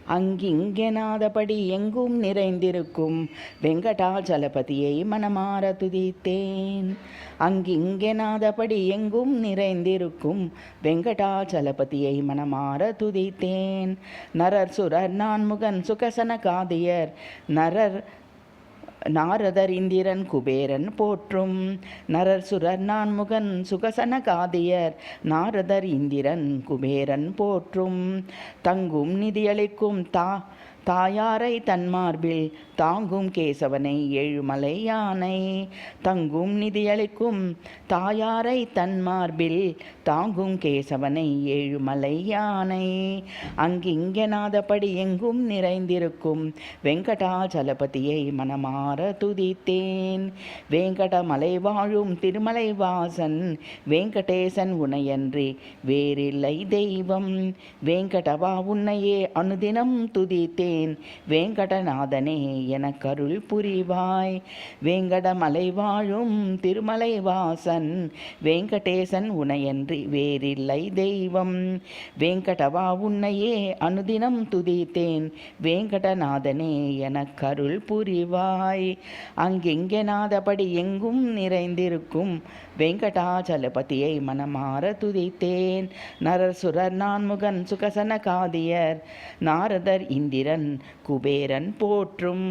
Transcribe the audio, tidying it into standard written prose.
அங்கிங்கெனாதபடி எங்கும் நிறைந்திருக்கும் வெங்கடாச்சலபதியை மனமார துதித்தேன். அங்கிங்கெனாதபடி எங்கும் நிறைந்திருக்கும் வெங்கடாச்சலபதியை மனமார துதித்தேன். நரர் சுரர் நான்முகன் சுகசன காதியர் நாரதர் இந்திரன் குபேரன் போற்றும். நரர் சுரர் நான்முகன் சுகசன காதியர் நாரதர் இந்திரன் குபேரன் போற்றும். தங்கும் நிதியளிக்கும் தாயாரை தன்மார்பில் தாங்கும் கேசவனை ஏழுமலை யானை. தங்கும் நிதியளிக்கும் தாயாரை தன்மார்பில் தாங்கும் கேசவனை ஏழுமலை யானை. அங்கிங்கெனாதபடி எங்கும் நிறைந்திருக்கும் வெங்கடாச்சலபதியை மனமார துதித்தேன். வேங்கடமலை வாழும் திருமலை வாசன் வெங்கடேசன் உனையன்றி வேறில்லை தெய்வம். வேங்கடவா உன்னையே அனுதினம் துதித்தேன். வேங்கடநாதனே எனக்கருள் புரிவாய். வேங்கடமலை வாழும் திருமலை வாசன் வெங்கடேசன் உனையன்றி வேறில்லை தெய்வம். வேங்கடவா உன்னையே அனுதினம் துதித்தேன். வேங்கடநாதனே எனக்கருள் புரிவாய். அங்கெங்கெனாதபடி எங்கும் நிறைந்திருக்கும் வெங்கடாச்சலபதியை மனமார துதித்தேன். நரர் சுரர் நான்முகன் சுகசன காதியர் நாரதர் இந்திரன் குபேரன் போற்றும்.